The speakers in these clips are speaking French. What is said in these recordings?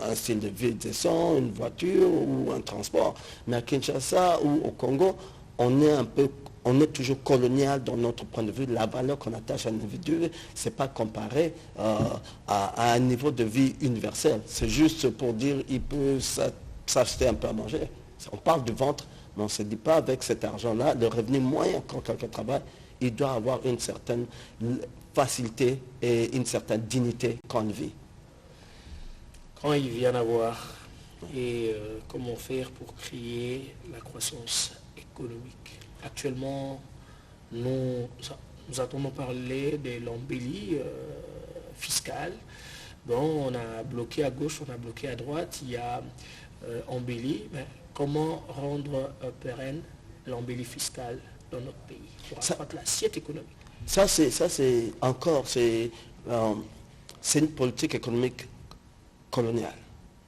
un style de vie décent, une voiture ou un transport. Mais à Kinshasa ou au Congo, on est toujours colonial dans notre point de vue. La valeur qu'on attache à un individu, ce n'est pas comparé à un niveau de vie universel. C'est juste pour dire il peut s'acheter un peu à manger. On parle du ventre, mais on ne se dit pas avec cet argent-là, le revenu moyen quand quelqu'un travaille, il doit avoir une certaine facilité et une certaine dignité quand il vit. Quand il vient d'avoir et comment faire pour créer la croissance économique. Actuellement, nous entendons parler de l'embellie fiscale. Bon, on a bloqué à gauche, on a bloqué à droite, il y a embellie, mais comment rendre pérenne l'embellie fiscale dans notre pays pour accroître l'assiette économique? C'est une politique économique coloniale.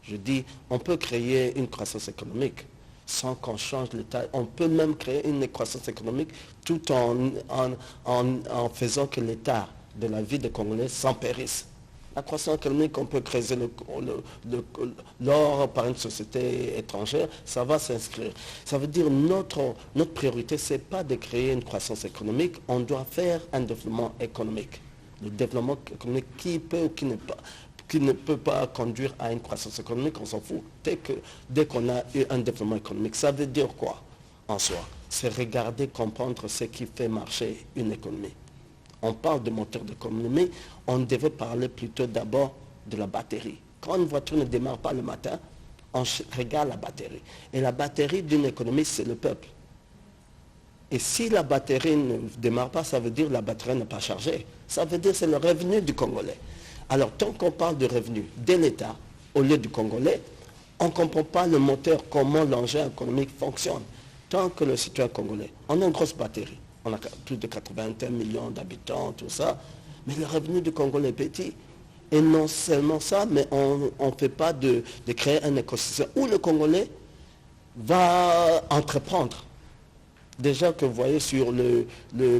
Je dis, on peut créer une croissance économique sans qu'on change l'État. On peut même créer une croissance économique tout en faisant que l'État de la vie des Congolais s'empérisse. La croissance économique, on peut créer l'or par une société étrangère, ça va s'inscrire. Ça veut dire notre priorité, ce n'est pas de créer une croissance économique, on doit faire un développement économique. Le développement économique qui peut ou qui ne peut pas conduire à une croissance économique, on s'en fout. Dès qu'on a eu un développement économique, ça veut dire quoi en soi? C'est regarder, comprendre ce qui fait marcher une économie. On parle de moteur d'économie, on devait parler plutôt d'abord de la batterie. Quand une voiture ne démarre pas le matin, on regarde la batterie. Et la batterie d'une économie, c'est le peuple. Et si la batterie ne démarre pas, ça veut dire que la batterie n'est pas chargée. Ça veut dire que c'est le revenu du Congolais. Alors, tant qu'on parle de revenus de l'État au lieu du Congolais, on ne comprend pas le moteur, comment l'engin économique fonctionne. Tant que le citoyen congolais, on a une grosse batterie. On a plus de 81 millions d'habitants, tout ça. Mais le revenu du Congolais est petit. Et non seulement ça, mais on ne fait pas de créer un écosystème où le Congolais va entreprendre. Déjà que vous voyez sur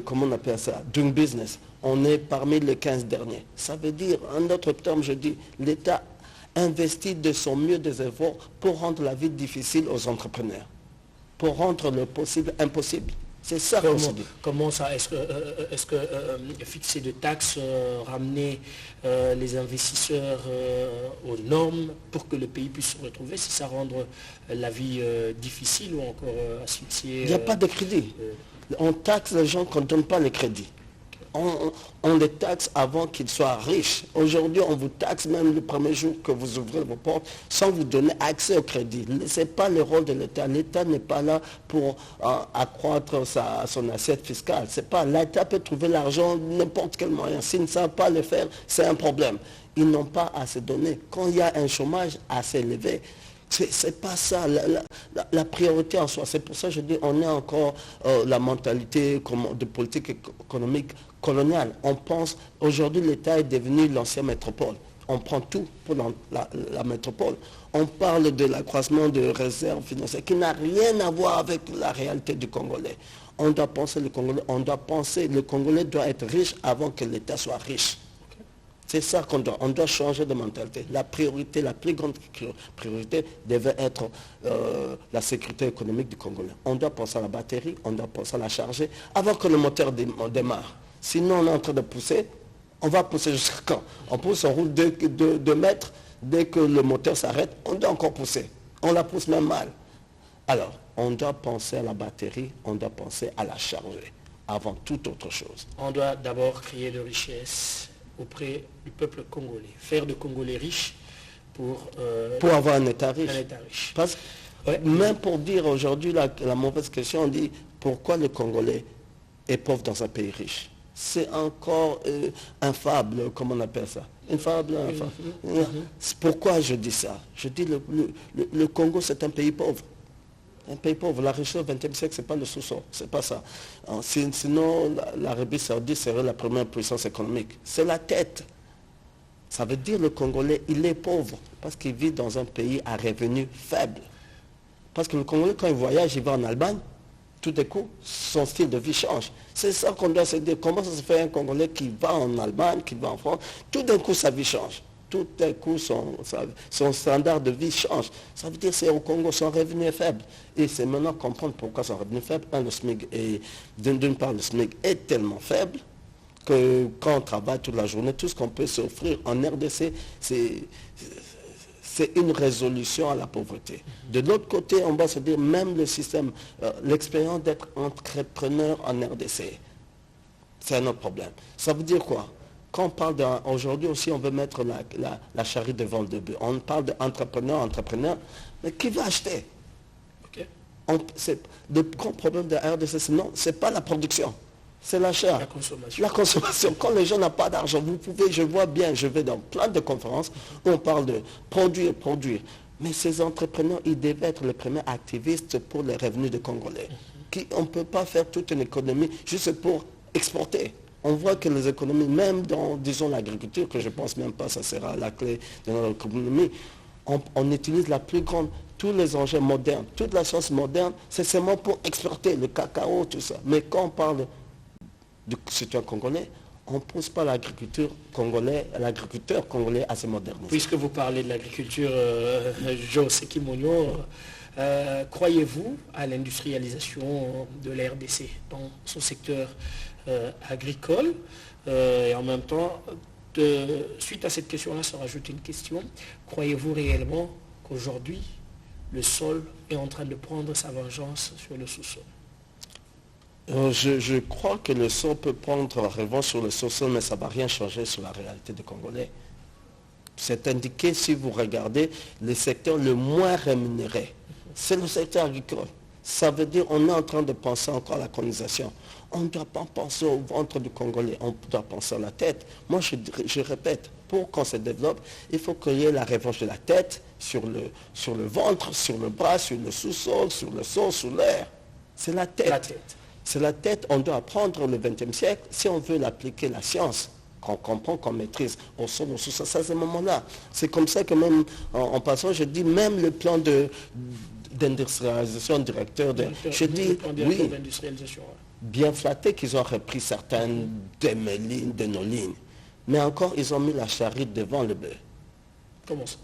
comment on appelle ça, doing business, on est parmi les 15 derniers. Ça veut dire, en d'autres termes, je dis, l'État investit de son mieux des efforts pour rendre la vie difficile aux entrepreneurs, pour rendre le possible impossible. C'est ça qu'on se dit. Comment ça? Est-ce que fixer de taxes, ramener les investisseurs aux normes pour que le pays puisse se retrouver, si ça rendre la vie difficile ou encore asphyxier? Il n'y a pas de crédit. On taxe les gens qu'on ne donne pas le crédit. On les taxe avant qu'ils soient riches. Aujourd'hui, on vous taxe même le premier jour que vous ouvrez vos portes sans vous donner accès au crédit. Ce n'est pas le rôle de l'État. L'État n'est pas là pour accroître son assiette fiscale. L'État peut trouver l'argent n'importe quel moyen. S'ils ne savent pas le faire, c'est un problème. Ils n'ont pas à se donner. Quand il y a un chômage assez élevé, c'est pas ça, la priorité en soi. C'est pour ça que je dis, on est encore la mentalité de politique économique coloniale. On pense, aujourd'hui l'État est devenu l'ancienne métropole. On prend tout pour la métropole. On parle de l'accroissement de réserves financières qui n'a rien à voir avec la réalité du Congolais. On doit penser le Congolais doit être riche avant que l'État soit riche. C'est ça on doit changer de mentalité. La priorité, la plus grande priorité devait être la sécurité économique du Congolais. On doit penser à la batterie, on doit penser à la charger avant que le moteur démarre. Sinon, on est en train de pousser. On va pousser jusqu'à quand? On pousse, on roule 2 mètres. Dès que le moteur s'arrête, on doit encore pousser. On la pousse même mal. Alors, on doit penser à la batterie, on doit penser à la charger avant toute autre chose. On doit d'abord créer de richesses auprès du peuple congolais. Faire de Congolais riches pour avoir un État riche. Parce que même pour dire aujourd'hui la mauvaise question, on dit pourquoi le Congolais est pauvre dans un pays riche. C'est encore un fable, comment on appelle ça? Une fable. Pourquoi je dis ça? Je dis le Congo c'est un pays pauvre. Un pays pauvre. La richesse au XXe siècle, ce n'est pas le sous-sol. C'est pas ça. Sinon, l'Arabie Saoudite serait la première puissance économique. C'est la tête. Ça veut dire le Congolais, il est pauvre parce qu'il vit dans un pays à revenus faibles. Parce que le Congolais, quand il voyage, il va en Allemagne, tout d'un coup, son style de vie change. C'est ça qu'on doit se dire. Comment ça se fait un Congolais qui va en Allemagne, qui va en France, tout d'un coup, sa vie change. tout à coup son standard de vie change. Ça veut dire que c'est au Congo, son revenu est faible. Et c'est maintenant comprendre pourquoi son revenu est faible. Le SMIC d'une part, le SMIC est tellement faible que quand on travaille toute la journée, tout ce qu'on peut s'offrir en RDC, c'est une résolution à la pauvreté. De l'autre côté, on va se dire, même le système, l'expérience d'être entrepreneur en RDC, c'est un autre problème. Ça veut dire quoi? Quand on parle aujourd'hui aussi, on veut mettre la charrue devant le bœuf. On parle d'entrepreneur, mais qui va acheter? Okay. Le grand problème de la RDC, non, ce n'est pas la production. C'est l'achat. La consommation. La consommation. Quand les gens n'ont pas d'argent, vous pouvez, je vois bien, je vais dans plein de conférences où on parle de produire. Mais ces entrepreneurs, ils devaient être les premiers activistes pour les revenus des Congolais. On ne peut pas faire toute une économie juste pour exporter. On voit que les économies, même dans, disons, l'agriculture, que je ne pense même pas, ça sera la clé de notre économie, on utilise la plus grande, tous les engins modernes, toute la science moderne, c'est seulement pour exporter le cacao, tout ça. Mais quand on parle du citoyen congolais, on ne pousse pas l'agriculteur congolais à se moderniser. Puisque vous parlez de l'agriculture, José Kimonyo, croyez-vous à l'industrialisation de la RDC dans son secteur agricole et en même temps, suite à cette question-là, se rajoute une question. Croyez-vous réellement qu'aujourd'hui, le sol est en train de prendre sa vengeance sur le sous-sol? Je crois que le sol peut prendre la revanche sur le sous-sol, mais ça ne va rien changer sur la réalité des Congolais. C'est indiqué, si vous regardez, le secteur le moins rémunéré, c'est le secteur agricole. Ça veut dire qu'on est en train de penser encore à la colonisation. On ne doit pas penser au ventre du Congolais, on doit penser à la tête. Moi, je répète, pour qu'on se développe, il faut qu'il y ait la revanche de la tête sur le ventre, sur le bras, sur le sous-sol, sur le sol, sur l'air. C'est la tête. La tête. C'est la tête, on doit apprendre le XXe siècle, si on veut l'appliquer la science, qu'on comprend, qu'on maîtrise, au sol, au sous-sol, ça, c'est ce moment-là. C'est comme ça que même, en passant, je dis, même le plan d'industrialisation directeur, je dis, oui, bien flatté qu'ils ont repris certaines de nos lignes. Mais encore, ils ont mis la charrue devant le bœuf. Comment ça?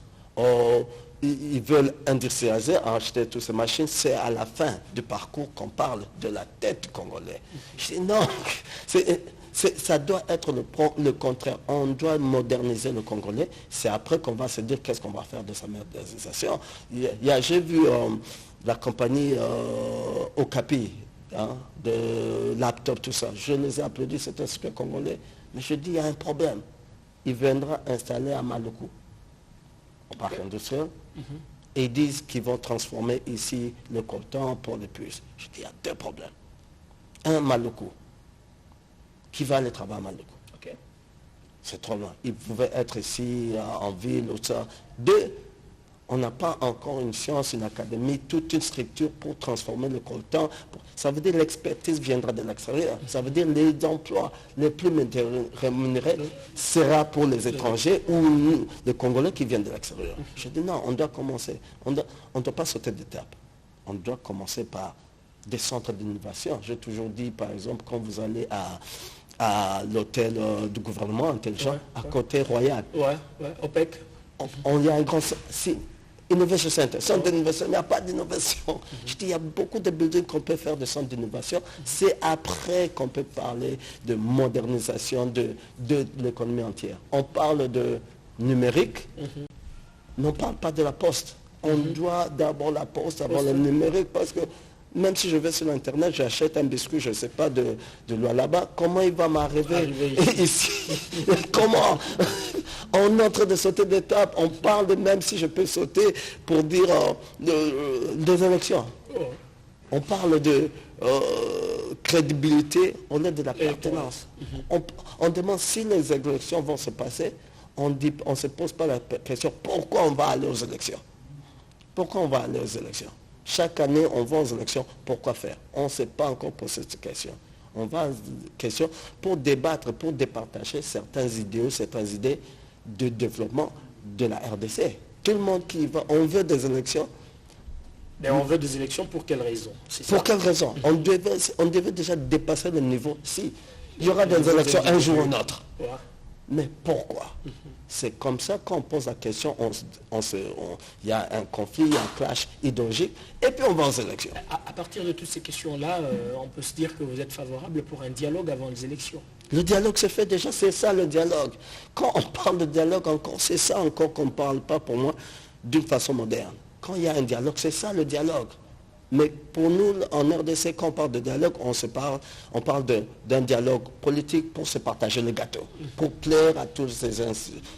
Ils veulent industrialiser, acheter toutes ces machines, c'est à la fin du parcours qu'on parle de la tête du Congolais. Je dis non, ça doit être le contraire. On doit moderniser le Congolais. C'est après qu'on va se dire qu'est-ce qu'on va faire de sa modernisation. J'ai vu la compagnie Okapi, de laptop, tout ça. Je les ai applaudis, c'est un super Congolais. Mais je dis, il y a un problème. Il viendra installer à Maluku, au parc industriel, et ils disent qu'ils vont transformer ici le coltan pour les puces. Je dis, il y a deux problèmes. Un, Maluku. Qui va aller travailler à Maluku? Okay. C'est trop loin. Il pouvait être ici, en ville, ou ça. Deux, on n'a pas encore une science, une académie, toute une structure pour transformer le coltan. Ça veut dire que l'expertise viendra de l'extérieur. Ça veut dire que les emplois les plus rémunérés sera pour les étrangers ou les Congolais qui viennent de l'extérieur. Je dis non, on doit commencer. On ne doit pas sauter d'étape. On doit commencer par des centres d'innovation. J'ai toujours dit, par exemple, quand vous allez à l'hôtel du gouvernement intelligent, à côté Royal. OPEC. On y a un grand... Innovation Center, centre d'innovation, il n'y a pas d'innovation. Je dis, il y a beaucoup de buildings qu'on peut faire de centres d'innovation. C'est après qu'on peut parler de modernisation de l'économie entière. On parle de numérique, mais on ne parle pas de la poste. On doit d'abord la poste avant le numérique, parce que même si je vais sur Internet, j'achète un biscuit, je ne sais pas, de là-bas, comment il va m'arriver ici? Comment? On est en train de sauter d'étape, on parle de même si je peux sauter pour dire des élections. On parle de crédibilité, on est de la pertinence. On demande si les élections vont se passer, on ne se pose pas la question pourquoi on va aller aux élections. Pourquoi on va aller aux élections? Chaque année, on va aux élections. Pourquoi faire? On ne s'est pas encore posé cette question. On va aux questions pour débattre, pour départager certaines idées de développement de la RDC. Tout le monde qui va, on veut des élections. Mais on veut des élections pour quelle raison? Pour quelle raison? On devait déjà dépasser le niveau. Si il y aura des élections un jour ou un autre. Mais pourquoi? C'est comme ça qu'on pose la question, il y a un conflit, il y a un clash idéologique, et puis on va aux élections. À partir de toutes ces questions-là, on peut se dire que vous êtes favorable pour un dialogue avant les élections. Le dialogue se fait déjà, c'est ça le dialogue. Quand on parle de dialogue encore, c'est ça encore qu'on ne parle pas pour moi d'une façon moderne. Quand il y a un dialogue, c'est ça le dialogue. Mais pour nous, en RDC, quand on parle de dialogue, on parle d'un dialogue politique pour se partager le gâteau, pour plaire à tous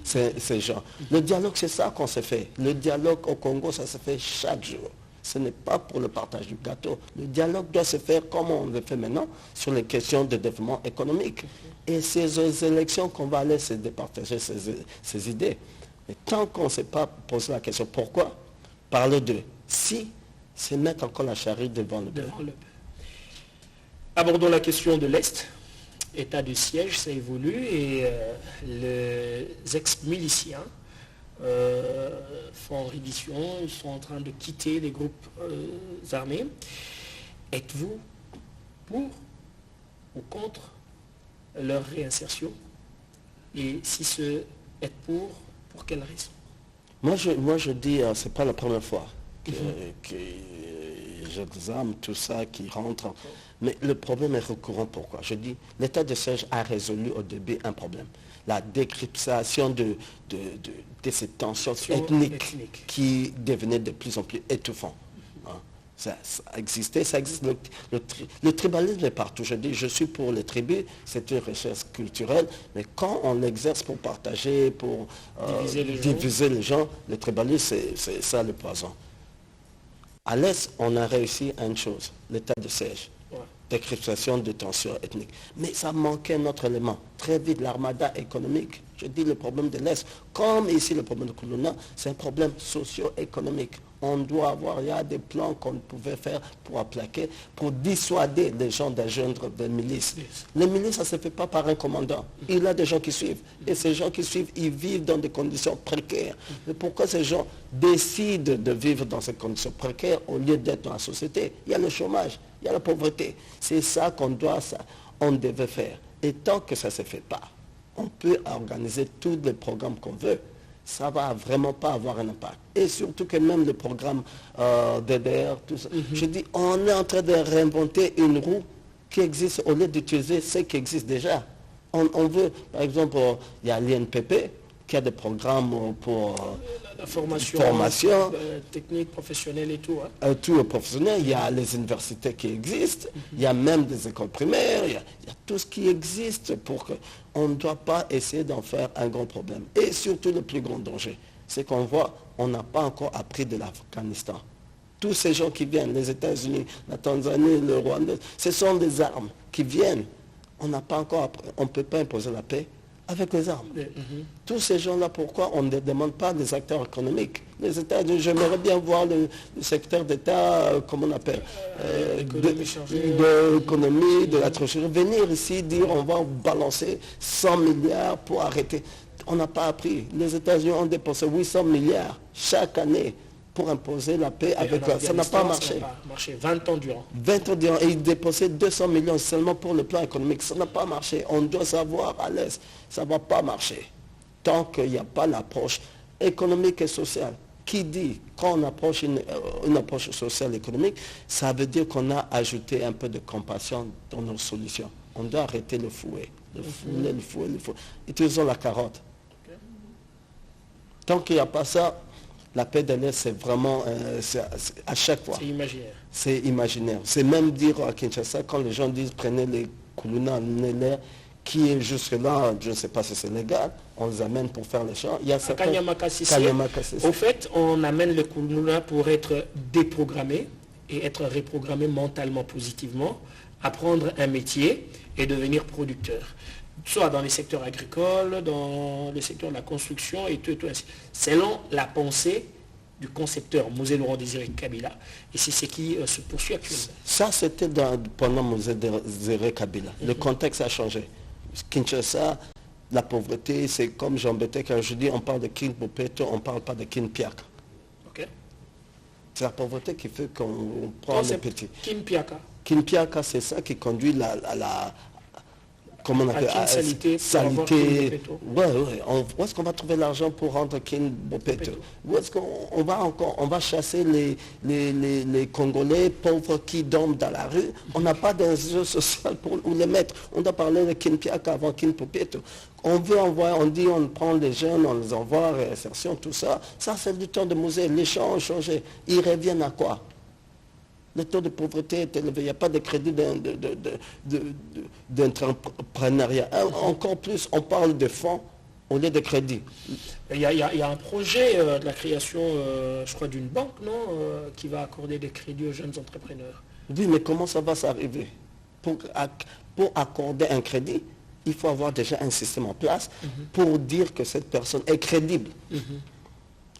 ces gens. Le dialogue, c'est ça qu'on se fait. Le dialogue au Congo, ça se fait chaque jour. Ce n'est pas pour le partage du gâteau. Le dialogue doit se faire comme on le fait maintenant sur les questions de développement économique. Et c'est aux élections qu'on va aller se départager ces idées. Mais tant qu'on ne s'est pas posé la question pourquoi, parler de si, c'est mettre encore la charrue devant le bœuf. Abordons la question de l'Est. État de siège, ça évolue et les ex-miliciens font reddition, ils sont en train de quitter les groupes armés. Êtes-vous pour ou contre leur réinsertion? Et si ce êtes pour quelle raison? Moi je dis, c'est pas la première fois que j'examine tout ça qui rentre. Mais le problème est récurrent. Pourquoi? Je dis, l'état de siège a résolu au début un problème. La décryptation de ces tensions ethniques qui devenaient de plus en plus étouffantes. Ça existait, ça existe. Le tribalisme est partout. Je dis, je suis pour les tribus, c'est une recherche culturelle, mais quand on l'exerce pour partager, pour diviser les gens, le tribalisme, c'est ça le poison. À l'Est, on a réussi à une chose, l'état de siège, décryptation de tensions ethniques. Mais ça manquait un autre élément. Très vite, l'armada économique. Je dis le problème de l'Est, comme ici le problème de Koulouna, c'est un problème socio-économique. On doit avoir, il y a des plans qu'on pouvait faire pour applaquer, pour dissuader les gens d'adjoindre des milices. Les milices, ça ne se fait pas par un commandant. Il y a des gens qui suivent. Et ces gens qui suivent, ils vivent dans des conditions précaires. Mais pourquoi ces gens décident de vivre dans ces conditions précaires au lieu d'être dans la société? Il y a le chômage, il y a la pauvreté. C'est ça on devait faire. Et tant que ça ne se fait pas, on peut organiser tous les programmes qu'on veut. Ça ne va vraiment pas avoir un impact. Et surtout que même le programme DDR, tout ça. Je dis, on est en train de réinventer une roue qui existe au lieu d'utiliser ce qui existe déjà. On veut, par exemple, il y a l'INPP qui a des programmes pour la formation technique, professionnelle et tout. Tout professionnel, il y a les universités qui existent, il y a même des écoles primaires, il y a tout ce qui existe pour que on ne doit pas essayer d'en faire un grand problème. Et surtout le plus grand danger, c'est qu'on voit, on n'a pas encore appris de l'Afghanistan. Tous ces gens qui viennent, les États-Unis, la Tanzanie, le Rwanda, ce sont des armes qui viennent. On n'a pas encore appris, on ne peut pas imposer la paix avec les armes. Tous ces gens-là, pourquoi on ne demande pas des acteurs économiques? Les États-Unis, j'aimerais bien voir le secteur d'État, comment on appelle, de l'économie, de la trésorerie, venir ici dire on va balancer 100 milliards pour arrêter. On n'a pas appris. Les États-Unis ont dépensé 800 milliards chaque année pour imposer la paix avec eux. Ça n'a pas marché. Ça n'a pas marché 20 ans durant. 20 ans durant. Et ils dépensaient 200 millions seulement pour le plan économique. Ça n'a pas marché. On doit savoir à l'Est, ça ne va pas marcher. Tant qu'il n'y a pas l'approche économique et sociale. Qui dit, quand on approche une approche sociale et économique, ça veut dire qu'on a ajouté un peu de compassion dans nos solutions. On doit arrêter le fouet. Le fouet. Utilisons la carotte. Tant qu'il n'y a pas ça, la paix de l'Est, c'est vraiment, à chaque fois. C'est imaginaire. C'est imaginaire. C'est même dire à Kinshasa, quand les gens disent prenez les Koulouna, les qui est jusque là, je ne sais pas si c'est légal, on les amène pour faire les champs. Il y a certains... Au fait, on amène les Koulouna pour être déprogrammés et être reprogrammés mentalement positivement, apprendre un métier et devenir producteur. Soit dans les secteurs agricoles, dans les secteurs de la construction et tout ainsi. Selon la pensée du concepteur Mosé Laurent Désiré Kabila. Et c'est ce qui se poursuit actuellement. Ça, c'était pendant Mosé Désiré Kabila. Le contexte a changé. Kinshasa, la pauvreté, c'est comme Jean Bété, quand je dis on parle de Kin Popeto, on ne parle pas de Kin Piaka. Okay. C'est la pauvreté qui fait qu'on prend les petits. Kin Piaka. Kin Piaka, c'est ça qui conduit comment on appelle Salité pour avoir Kin Bopeto. Ouais. Où est-ce qu'on va trouver l'argent pour rendre Kin Bopeto? Où est-ce qu'on va encore, on va chasser les Congolais pauvres qui dorment dans la rue? On n'a pas d'institution sociale pour où les mettre. On doit parler de Kin Piaka avant Kin Bopeto. On veut envoyer, on dit on prend les jeunes, on les envoie, réinsertion, tout ça. Ça c'est du temps de musée. Les champs ont changé. Ils reviennent à quoi? Le taux de pauvreté est élevé. Il n'y a pas de crédit d'entrepreneuriat. Encore plus, on parle de fonds au lieu de crédit. Il y a un projet de la création, je crois, d'une banque, non, qui va accorder des crédits aux jeunes entrepreneurs. Oui, mais comment ça va s'arriver? Pour accorder un crédit, il faut avoir déjà un système en place pour dire que cette personne est crédible.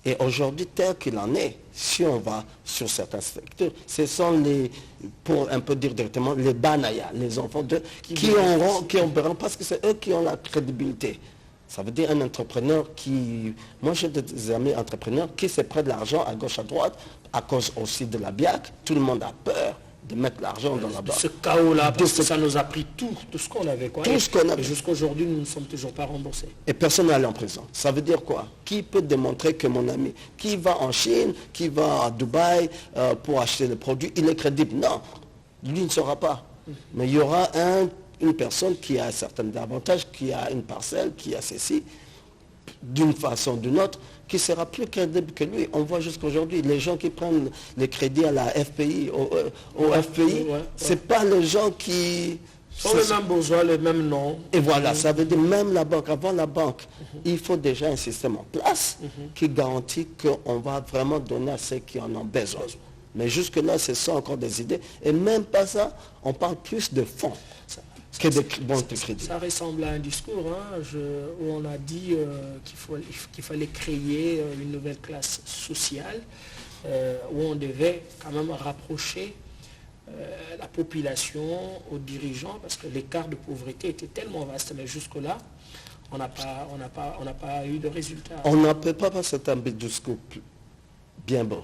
Et aujourd'hui, tel qu'il en est, si on va sur certains secteurs, ce sont les, pour un peu dire directement, les banayas, les enfants qui auront, parce que c'est eux qui ont la crédibilité. Ça veut dire un entrepreneur qui... Moi, j'ai des amis entrepreneurs qui se prêtent de l'argent à gauche, à droite, à cause aussi de la BIAC. Tout le monde a peur de mettre l'argent dans la banque. Ce chaos-là, parce que ça nous a pris tout ce qu'on avait. Quoi. Tout ce qu'on avait. Et jusqu'à aujourd'hui, nous ne sommes toujours pas remboursés. Et personne n'est allé en prison. Ça veut dire quoi? Qui peut démontrer que mon ami, qui va en Chine, qui va à Dubaï pour acheter le produit, il est crédible? Non, lui ne saura pas. Mais il y aura une personne qui a un certain avantage, qui a une parcelle, qui a ceci, d'une façon ou d'une autre, qui sera plus crédible que lui. On voit jusqu'aujourd'hui, les gens qui prennent les crédits à la FPI, au FPI, c'est pas les gens qui... Sont les mêmes besoins, les mêmes noms. Et voilà, ça veut dire même la banque, avant la banque, il faut déjà un système en place qui garantit qu'on va vraiment donner à ceux qui en ont besoin. Mais jusque-là, ce sont encore des idées. Et même pas ça, on parle plus de fonds que de bons de crédit. Ça ressemble à un discours où on a dit qu'il fallait créer une nouvelle classe sociale, où on devait quand même rapprocher la population aux dirigeants, parce que l'écart de pauvreté était tellement vaste, mais jusque-là, on n'a pas eu de résultats. On ne peut pas passer un discours bien beau.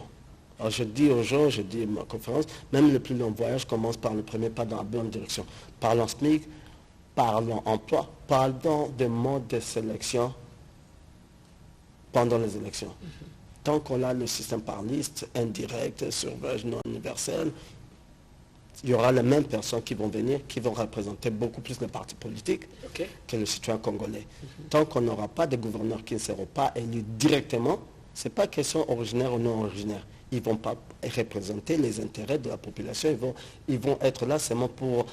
Alors je dis aux gens, je dis à ma conférence, même le plus long voyage commence par le premier pas dans la bonne direction. Parlons SMIC, parlons emploi, parlons de mode de sélection pendant les élections. Tant qu'on a le système par liste, indirect, surveillance non universel, il y aura les mêmes personnes qui vont venir, qui vont représenter beaucoup plus les partis politiques que le citoyen congolais. Tant qu'on n'aura pas de gouverneurs qui ne seront pas élus directement, ce n'est pas question originaire ou non originaire. Ils ne vont pas représenter les intérêts de la population, ils vont être là seulement pour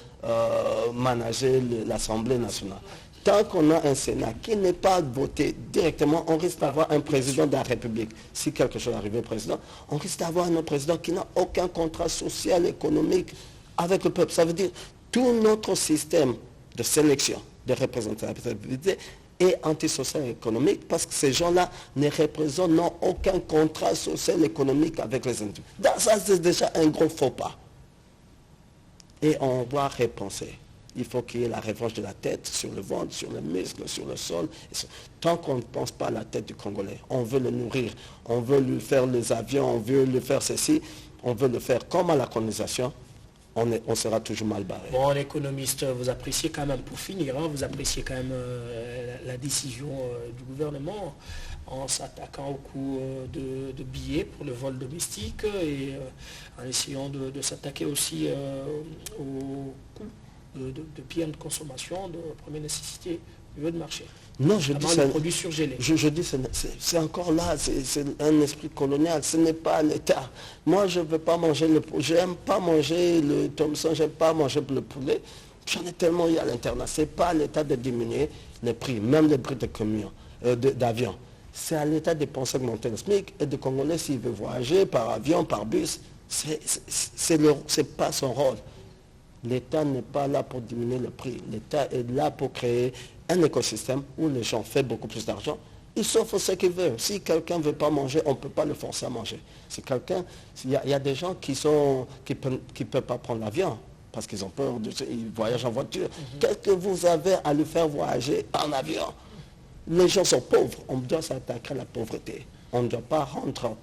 manager l'Assemblée nationale. Tant qu'on a un Sénat qui n'est pas voté directement, on risque d'avoir un président de la République. Si quelque chose arrive au président, on risque d'avoir un président qui n'a aucun contrat social, économique avec le peuple. Ça veut dire tout notre système de sélection, de représentativité et antisocial et économique, parce que ces gens-là ne représentent, n'ont aucun contrat social et économique avec les individus. Ça, c'est déjà un gros faux pas. Et on doit repenser. Il faut qu'il y ait la revanche de la tête sur le ventre, sur le muscle, sur le sol. Tant qu'on ne pense pas à la tête du Congolais, on veut le nourrir, on veut lui faire les avions, on veut lui faire ceci, on veut le faire comme à la colonisation, on sera toujours mal barré. Bon, l'économiste, vous appréciez quand même, pour finir, vous appréciez quand même la décision du gouvernement en s'attaquant au coût de billets pour le vol domestique et en essayant de s'attaquer aussi au coût de biens de consommation de première nécessité au niveau de marché. Non, je dis ça. Produits surgelés. Je dis c'est encore là, c'est un esprit colonial, ce n'est pas l'État. Moi, je ne veux pas manger j'aime pas manger le Thomson, j'aime pas manger le poulet. J'en ai tellement eu à l'internat. Ce n'est pas à l'État de diminuer les prix, même les prix de camions, d'avion. C'est à l'État de penser augmenter le SMIC et de Congolais s'il veut voyager par avion, par bus. C'est pas son rôle. L'État n'est pas là pour diminuer le prix. L'État est là pour créer un écosystème où les gens font beaucoup plus d'argent. Ils s'offrent ce qu'ils veulent. Si quelqu'un ne veut pas manger, on ne peut pas le forcer à manger. Si quelqu'un, il y a des gens qui ne peuvent pas prendre l'avion parce qu'ils ont peur, ils voyagent en voiture. Qu'est-ce que vous avez à le faire voyager en avion? Les gens sont pauvres. On doit s'attaquer à la pauvreté. On ne doit pas rendre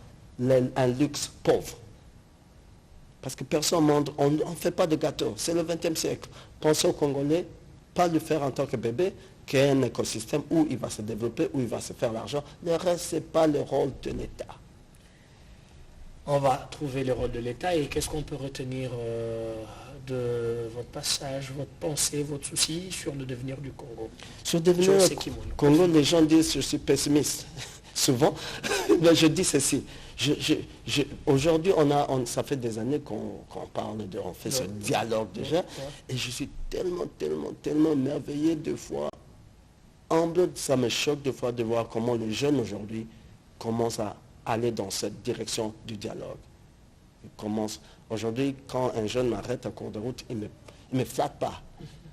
un luxe pauvre. Parce que personne ne mange, on ne fait pas de gâteau. C'est le XXe siècle. Pensez aux Congolais, Pas le faire en tant que bébé, qui est un écosystème où il va se développer, où il va se faire l'argent. Le reste, ce n'est pas le rôle de l'État. On va trouver le rôle de l'État et qu'est-ce qu'on peut retenir de votre passage, votre pensée, votre souci sur le devenir du Congo? Sur le devenir du Congo, les gens disent que je suis pessimiste. Souvent, mais je dis ceci. Aujourd'hui, ça fait des années qu'on parle, on fait ce dialogue déjà, et je suis tellement merveilleux de fois. Ça me choque de fois de voir comment les jeunes aujourd'hui commencent à aller dans cette direction du dialogue. Aujourd'hui, quand un jeune m'arrête en cours de route, il ne me flatte pas.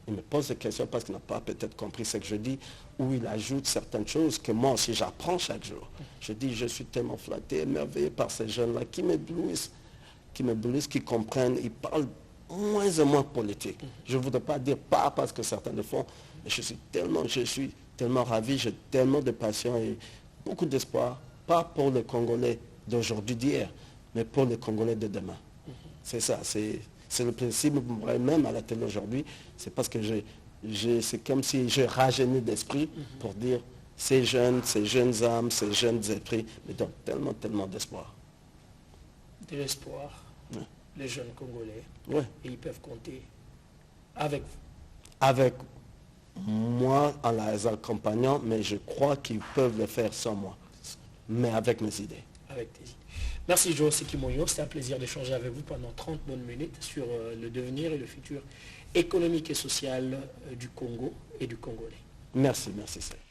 Il me pose des questions parce qu'il n'a pas peut-être compris ce que je dis, ou il ajoute certaines choses que moi aussi j'apprends chaque jour. Je dis, je suis tellement flatté, émerveillé par ces jeunes-là qui m'éblouissent, qui comprennent, ils parlent moins et moins politique. Je ne voudrais pas dire pas parce que certains le font, mais je suis tellement ravi, j'ai tellement de passion et beaucoup d'espoir, pas pour les Congolais d'aujourd'hui, d'hier, mais pour les Congolais de demain. C'est ça, c'est le principe, même à la télé aujourd'hui, c'est parce que c'est comme si je rajeunis d'esprit pour dire ces jeunes âmes, ces jeunes esprits me donnent tellement d'espoir. De l'espoir, les jeunes Congolais, et ils peuvent compter avec vous. Avec moi en les accompagnant, mais je crois qu'ils peuvent le faire sans moi, mais avec mes idées. Avec tes idées. Merci Joe Sekimoyo, c'était un plaisir d'échanger avec vous pendant 30 bonnes minutes sur le devenir et le futur économique et social du Congo et du Congolais. Merci, Serge.